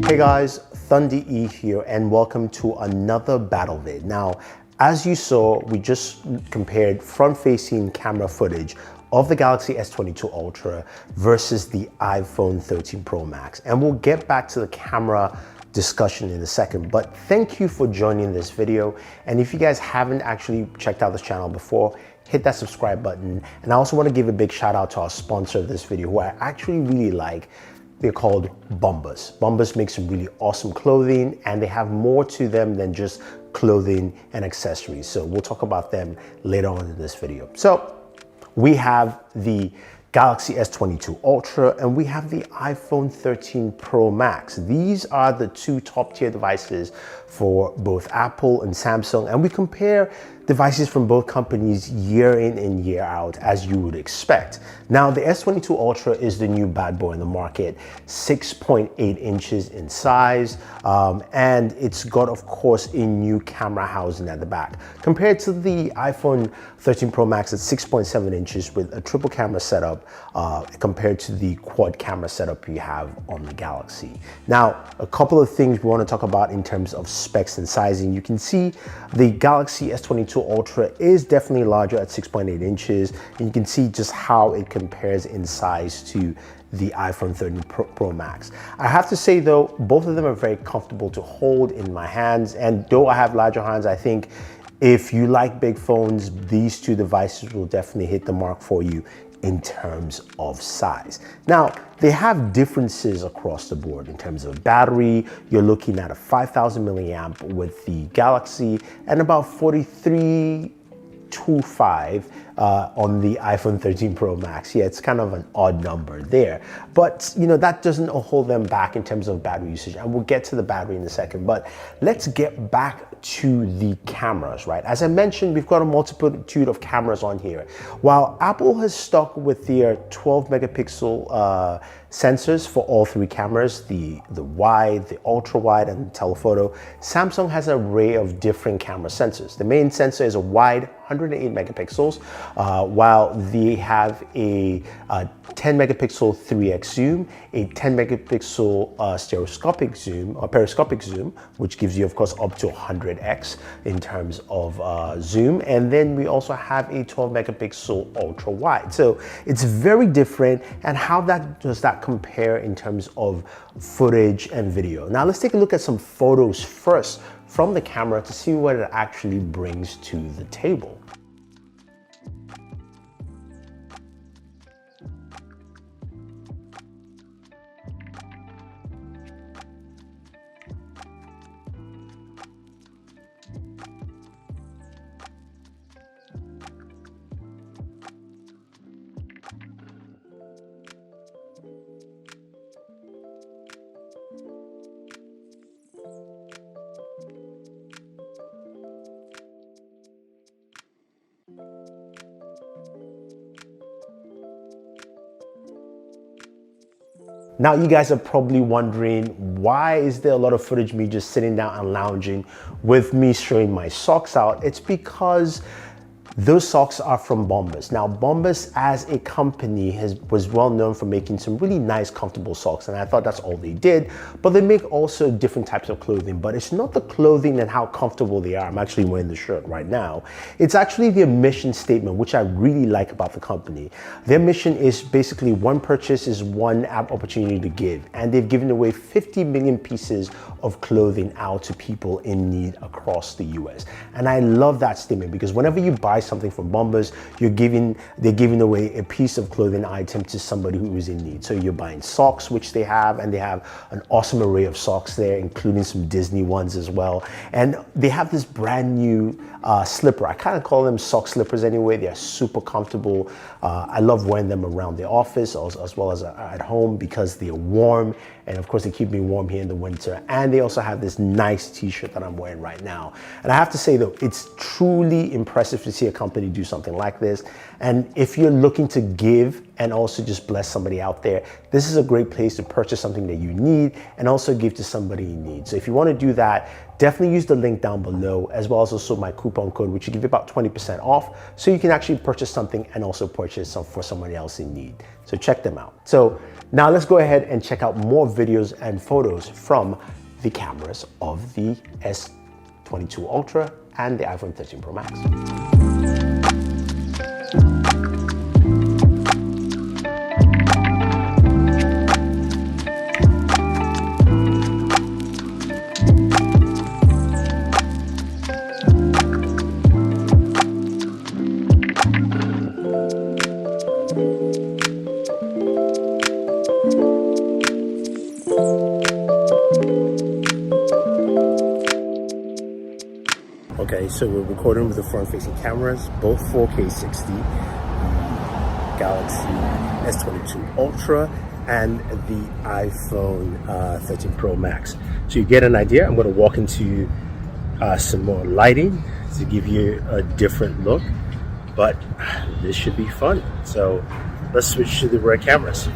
Hey guys, Thunder E here and welcome to another battle vid. Now, as you saw, we just compared front-facing camera footage of the Galaxy S22 Ultra versus the iPhone 13 Pro Max. And we'll get back to the camera discussion in a second, but thank you for joining this video. And if you guys haven't actually checked out this channel before, hit that subscribe button. And I also want to give a big shout out to our sponsor of this video, who I actually really like. They're called Bombas. Bombas makes some really awesome clothing, and they have more to them than just clothing and accessories. So we'll talk about them later on in this video. So we have the Galaxy S22 Ultra and we have the iPhone 13 Pro Max. These are the two top tier devices for both Apple and Samsung, and we compare devices from both companies year in and year out, as you would expect. Now, the S22 Ultra is the new bad boy in the market, 6.8 inches in size, and it's got, of course, a new camera housing at the back, compared to the iPhone 13 Pro Max at 6.7 inches with a triple camera setup, compared to the quad camera setup you have on the Galaxy. Now, a couple of things we want to talk about in terms of specs and sizing. You can see the Galaxy S22 Ultra is definitely larger at 6.8 inches, and you can see just how it compares in size to the iPhone 13 Pro Max. I have to say though, both of them are very comfortable to hold in my hands, and though I have larger hands, I think if you like big phones, these two devices will definitely hit the mark for you in terms of size. Now, they have differences across the board. In terms of battery, you're looking at a 5,000 milliamp with the Galaxy and about 4325 on the iPhone 13 Pro Max. Yeah, it's kind of an odd number there, but you know, that doesn't hold them back in terms of battery usage, and we'll get to the battery in a second. But let's get back to the cameras, right? As I mentioned, we've got a multitude of cameras on here. While Apple has stuck with their 12 megapixel sensors for all three cameras, the wide, the ultra wide, and the telephoto, Samsung has an array of different camera sensors. The main sensor is a wide 108 megapixels, while they have a 10 megapixel 3x zoom, a 10 megapixel stereoscopic zoom or periscopic zoom, which gives you, of course, up to 100x in terms of zoom. And then we also have a 12 megapixel ultra wide. So it's very different. And how does that compare in terms of footage and video? Now let's take a look at some photos first from the camera to see what it actually brings to the table. Now, you guys are probably wondering, why is there a lot of footage of me just sitting down and lounging with me showing my socks out? It's because those socks are from Bombas. Now, Bombas as a company was well known for making some really nice, comfortable socks, and I thought that's all they did. But they make also different types of clothing, but it's not the clothing and how comfortable they are. I'm actually wearing the shirt right now. It's actually their mission statement, which I really like about the company. Their mission is basically one purchase is one opportunity to give, and they've given away 50 million pieces of clothing out to people in need across the US. And I love that statement, because whenever you buy something from Bombas, they're giving away a piece of clothing item to somebody who is in need. So you're buying socks, which they have, and they have an awesome array of socks there, including some Disney ones as well. And they have this brand new slipper. I kind of call them sock slippers anyway. They're super comfortable. I love wearing them around the office as well as at home, because they're warm, and of course they keep me warm here in the winter. And they also have this nice t-shirt that I'm wearing right now. And I have to say though, it's truly impressive to see a company do something like this. And if you're looking to give and also just bless somebody out there, this is a great place to purchase something that you need and also give to somebody in need. So if you want to do that, definitely use the link down below, as well as also my coupon code, which will give you about 20% off. So you can actually purchase something and also purchase some for somebody else in need. So check them out. So now let's go ahead and check out more videos and photos from the cameras of the S22 Ultra and the iPhone 13 Pro Max. Okay, so we're recording with the front-facing cameras, both 4K 60, the Galaxy S22 Ultra and the iPhone 13 Pro Max. So you get an idea. I'm going to walk into some more lighting to give you a different look, but this should be fun. So let's switch to the rear cameras.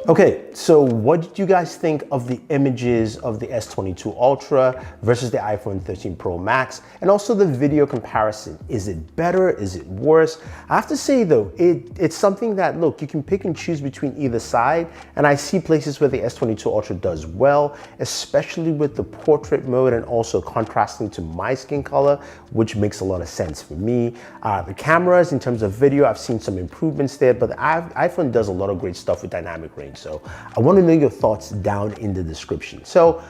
Okay, so what did you guys think of the images of the S22 Ultra versus the iPhone 13 Pro Max, and also the video comparison? Is it better? Is it worse? I have to say though, it's something that, look, you can pick and choose between either side, and I see places where the S22 Ultra does well, especially with the portrait mode and also contrasting to my skin color, which makes a lot of sense for me. The cameras, in terms of video, I've seen some improvements there, but the iPhone does a lot of great stuff with dynamic range. So I want to know your thoughts down in the description. So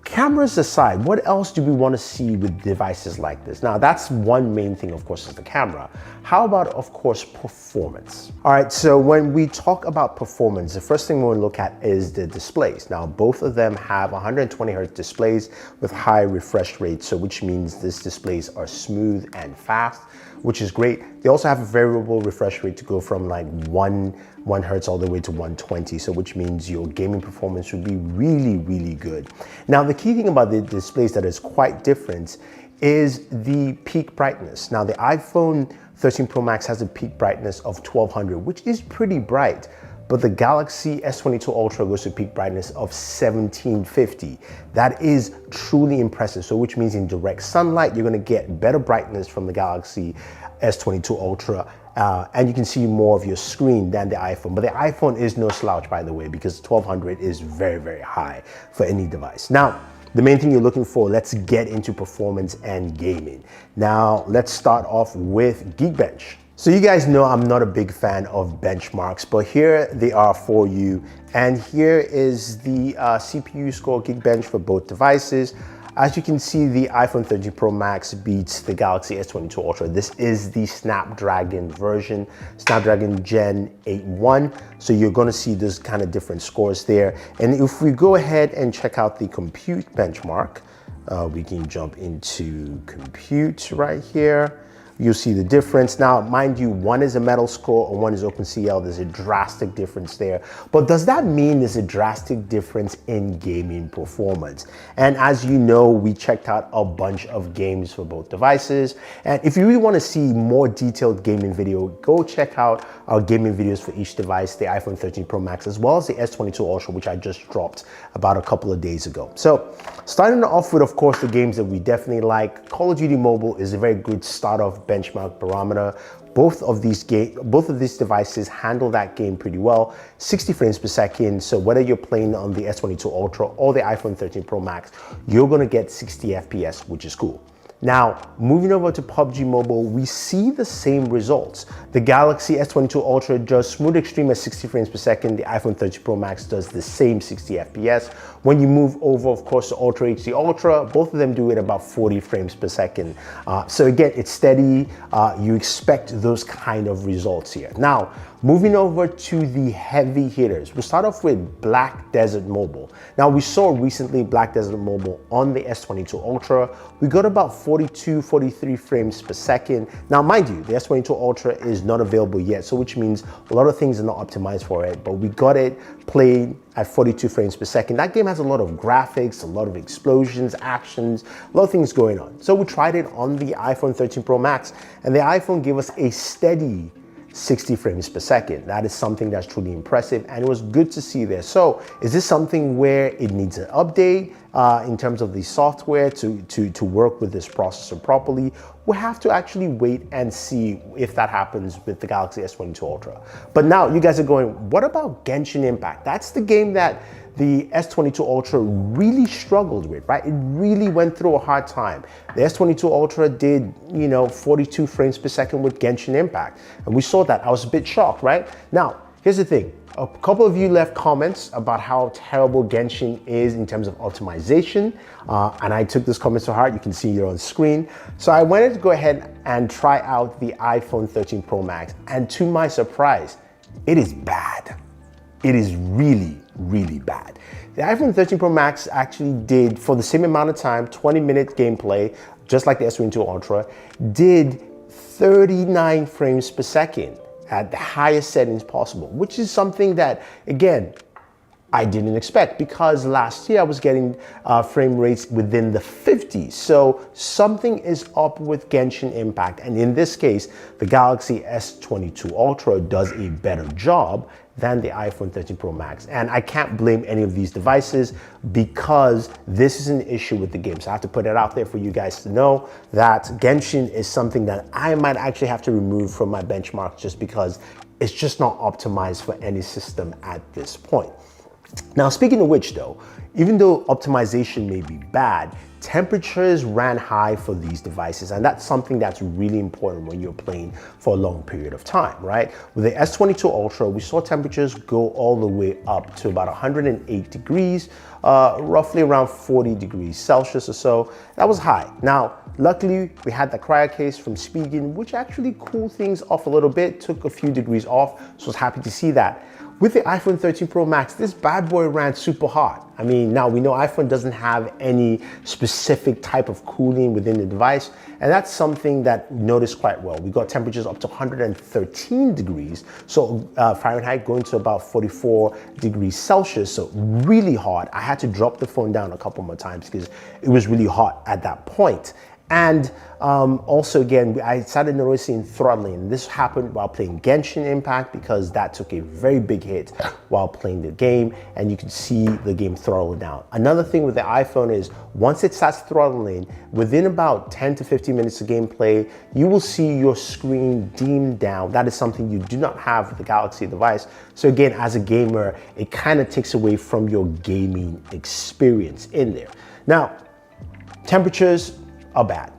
cameras aside, what else do we want to see with devices like this? Now, that's one main thing, of course, is the camera. How about, of course, performance? All right, so when we talk about performance, the first thing we want to look at is the displays. Now, both of them have 120 Hz displays with high refresh rate, so which means these displays are smooth and fast, which is great. They also have a variable refresh rate to go from like 1 Hertz all the way to 120, so which means your gaming performance would be really, really good. Now, the key thing about the displays that is quite different is the peak brightness. Now, the iPhone 13 Pro Max has a peak brightness of 1200, which is pretty bright, but the Galaxy S22 Ultra goes to peak brightness of 1750. That is truly impressive. So which means in direct sunlight, you're gonna get better brightness from the Galaxy S22 Ultra, and you can see more of your screen than the iPhone. But the iPhone is no slouch, by the way, because 1200 is very, very high for any device. Now, the main thing you're looking for, let's get into performance and gaming. Now, let's start off with Geekbench. So you guys know I'm not a big fan of benchmarks, but here they are for you. And here is the CPU score Geekbench for both devices. As you can see, the iPhone 13 Pro Max beats the Galaxy S22 Ultra. This is the Snapdragon version, Snapdragon Gen 8.1. So you're gonna see this kind of different scores there. And if we go ahead and check out the compute benchmark, we can jump into compute right here. You'll see the difference. Now, mind you, one is a metal score and one is OpenCL. There's a drastic difference there. But does that mean there's a drastic difference in gaming performance? And as you know, we checked out a bunch of games for both devices. And if you really want to see more detailed gaming video, go check out our gaming videos for each device, the iPhone 13 Pro Max, as well as the S22 Ultra, which I just dropped about a couple of days ago. So starting off with, of course, the games that we definitely like. Call of Duty Mobile is a very good start-off benchmark barometer. Both of these devices handle that game pretty well. 60 frames per second. So whether you're playing on the S22 Ultra or the iPhone 13 Pro Max, you're gonna get 60 FPS, which is cool. Now, moving over to PUBG Mobile, we see the same results. The Galaxy S22 Ultra does smooth extreme at 60 frames per second. The iPhone 13 Pro Max does the same 60 FPS. When you move over, of course, to Ultra HD Ultra, both of them do it about 40 frames per second. So again, it's steady. You expect those kind of results here. Now, moving over to the heavy hitters, we'll start off with Black Desert Mobile. Now, we saw recently Black Desert Mobile on the S22 Ultra. We got about 42, 43 frames per second. Now, mind you, the S22 Ultra is not available yet, so which means a lot of things are not optimized for it, but we got it played at 42 frames per second. That game has a lot of graphics, a lot of explosions, actions, a lot of things going on. So we tried it on the iPhone 13 Pro Max, and the iPhone gave us a steady 60 frames per second. That is something that's truly impressive, and it was good to see there. So is this something where it needs an update in terms of the software to work with this processor properly? We'll have to actually wait and see if that happens with the Galaxy S22 Ultra. But now you guys are going, what about Genshin Impact? That's the game that the S22 Ultra really struggled with, right? It really went through a hard time. The S22 Ultra did, 42 frames per second with Genshin Impact. And we saw that. I was a bit shocked, right? Now, here's the thing. A couple of you left comments about how terrible Genshin is in terms of optimization. And I took this comment to heart. You can see it on screen. So I wanted to go ahead and try out the iPhone 13 Pro Max. And to my surprise, it is bad. It is really, really bad. The iPhone 13 Pro Max actually did, for the same amount of time, 20-minute gameplay, just like the S22 Ultra, did 39 frames per second at the highest settings possible, which is something that, again, I didn't expect, because last year I was getting frame rates within the 50s. So something is up with Genshin Impact. And in this case, the Galaxy S22 Ultra does a better job than the iPhone 13 Pro Max. And I can't blame any of these devices, because this is an issue with the game. So I have to put it out there for you guys to know that Genshin is something that I might actually have to remove from my benchmarks, just because it's just not optimized for any system at this point. Now, speaking of which though, even though optimization may be bad, temperatures ran high for these devices, and that's something that's really important when you're playing for a long period of time, right? With the S22 Ultra, we saw temperatures go all the way up to about 108 degrees, roughly around 40 degrees Celsius or so. That was high. Now, luckily, we had the cryo case from Spigen, which actually cooled things off a little bit, took a few degrees off, so I was happy to see that. With the iPhone 13 Pro Max, this bad boy ran super hot. I mean, now we know iPhone doesn't have any specific type of cooling within the device, and that's something that we noticed quite well. We got temperatures up to 113 degrees, so Fahrenheit, going to about 44 degrees Celsius, so really hot. I had to drop the phone down a couple more times because it was really hot at that point. And also, again, I started noticing throttling. This happened while playing Genshin Impact, because that took a very big hit while playing the game, and you can see the game throttle down. Another thing with the iPhone is, once it starts throttling, within about 10 to 15 minutes of gameplay, you will see your screen dim down. That is something you do not have with the Galaxy device. So again, as a gamer, it kind of takes away from your gaming experience in there. Now, temperatures are bad.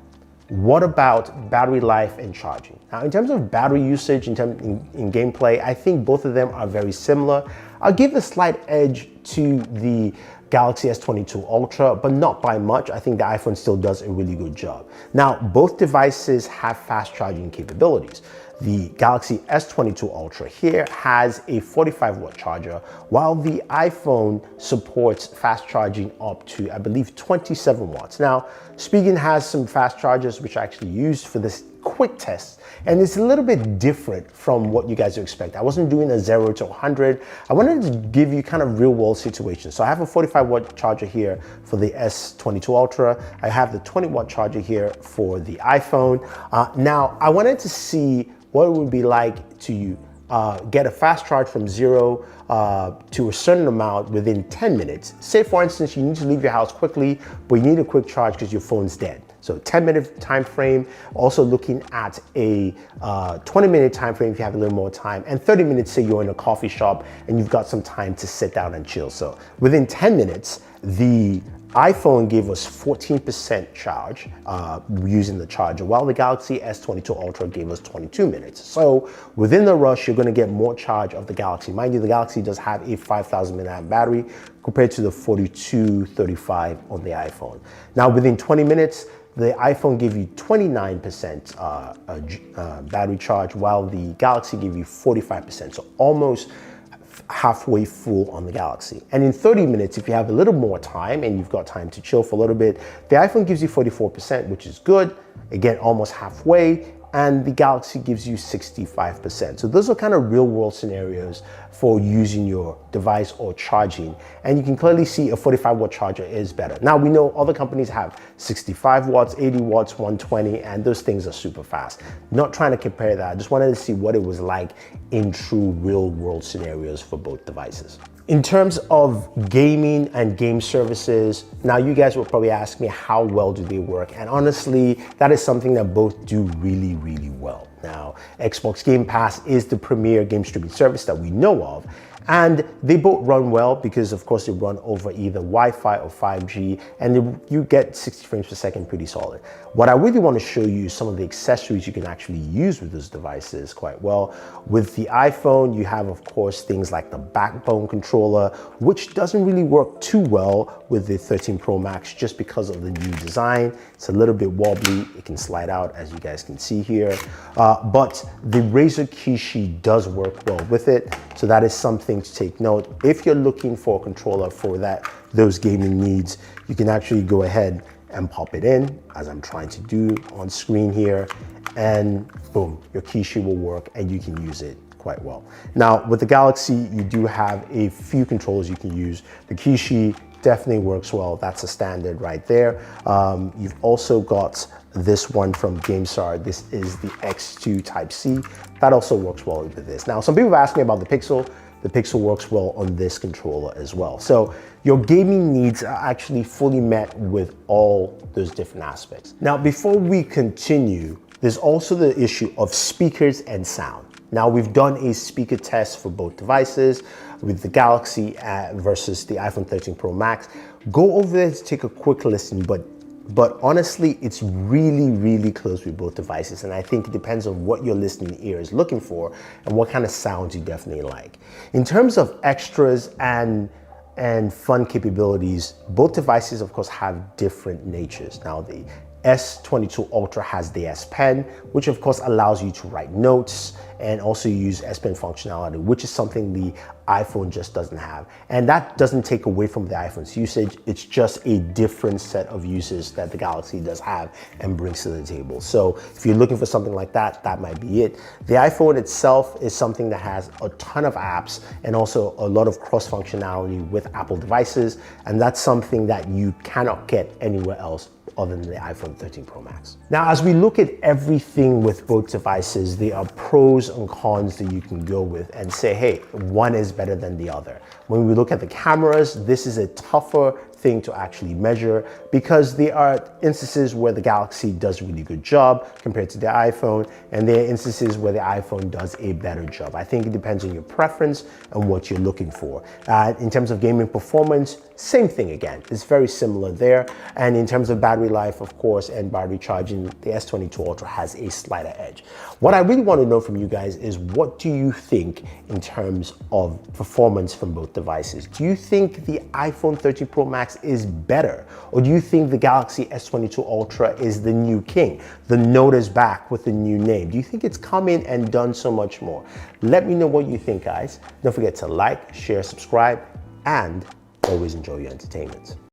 What about battery life and charging? Now, in terms of battery usage, in gameplay, I think both of them are very similar. I'll give a slight edge to the Galaxy S22 Ultra, but not by much. I think the iPhone still does a really good job. Now, both devices have fast charging capabilities. The Galaxy S22 Ultra here has a 45-watt charger, while the iPhone supports fast charging up to, I believe, 27 watts. Now, Spigen has some fast chargers which I actually used for this quick test, and it's a little bit different from what you guys expect. I wasn't doing a 0 to 100. I wanted to give you kind of real world situations. So I have a 45-watt charger here for the S22 Ultra. I have the 20-watt charger here for the iPhone. Now, I wanted to see what it would be like to get a fast charge from 0 to a certain amount within 10 minutes. Say, for instance, you need to leave your house quickly, but you need a quick charge because your phone's dead. So 10-minute time frame, also looking at a 20-minute time frame if you have a little more time, and 30 minutes, say you're in a coffee shop and you've got some time to sit down and chill. So within 10 minutes, the iPhone gave us 14% charge using the charger, while the Galaxy S22 Ultra gave us 22 minutes. So within the rush, you're gonna get more charge of the Galaxy. Mind you, the Galaxy does have a 5,000 mAh battery compared to the 4235 on the iPhone. Now, within 20 minutes, the iPhone gave you 29% battery charge, while the Galaxy gave you 45%, so almost halfway full on the Galaxy. And in 30 minutes, if you have a little more time and you've got time to chill for a little bit, the iPhone gives you 44%, which is good. Again, almost halfway. and the Galaxy gives you 65%. So those are kind of real world scenarios for using your device or charging. And you can clearly see a 45-watt charger is better. Now we know other companies have 65 watts, 80 watts, 120, and those things are super fast. Not trying to compare that, I just wanted to see what it was like in true real world scenarios for both devices. In terms of gaming and game services, now you guys will probably ask me how well do they work, and honestly, that is something that both do really, really well. Now, Xbox Game Pass is the premier game streaming service that we know of, and they both run well because of course they run over either Wi-Fi or 5G, and you get 60 frames per second pretty solid. What I really want to show you is some of the accessories you can actually use with those devices quite well. With the iPhone, you have of course things like the backbone controller, which doesn't really work too well with the 13 Pro Max just because of the new design. It's a little bit wobbly, it can slide out as you guys can see here, but the Razer Kishi does work well with it, so that is something to take note. If you're looking for a controller for those gaming needs, you can actually go ahead and pop it in, as I'm trying to do on screen here, and boom, your Kishi will work and you can use it quite well. Now with the Galaxy, you do have a few controllers you can use. The Kishi definitely works well, that's a standard right there. You've also got this one from GameStar. This is the X2 Type-C. That also works well with this. Now some people have asked me about the Pixel. The Pixel works well on this controller as well. So your gaming needs are actually fully met with all those different aspects. Now, before we continue, there's also the issue of speakers and sound. Now, we've done a speaker test for both devices with the Galaxy versus the iPhone 13 Pro Max. Go over there to take a quick listen, but honestly, it's really, really close with both devices. And I think it depends on what your listening ear is looking for and what kind of sounds you definitely like. In terms of extras and fun capabilities, both devices, of course, have different natures. Now, the S22 Ultra has the S Pen, which of course allows you to write notes and also use S Pen functionality, which is something the iPhone just doesn't have. And that doesn't take away from the iPhone's usage. It's just a different set of uses that the Galaxy does have and brings to the table. So if you're looking for something like that, that might be it. The iPhone itself is something that has a ton of apps and also a lot of cross functionality with Apple devices. And that's something that you cannot get anywhere else other than the iPhone 13 Pro Max. Now, as we look at everything with both devices, there are pros and cons that you can go with and say, hey, one is better than the other. When we look at the cameras, this is a tougher thing to actually measure because there are instances where the Galaxy does a really good job compared to the iPhone, and there are instances where the iPhone does a better job. I think it depends on your preference and what you're looking for. In terms of gaming performance, same thing again. It's very similar there. And in terms of battery life, of course, and battery charging, the S22 Ultra has a slighter edge. What I really want to know from you guys is, what do you think in terms of performance from both devices? Do you think the iPhone 13 Pro Max is better? Or do you think the Galaxy S22 Ultra is the new king? The Note is back with the new name. Do you think it's come in and done so much more? Let me know what you think, guys. Don't forget to like, share, subscribe, and always enjoy your entertainment.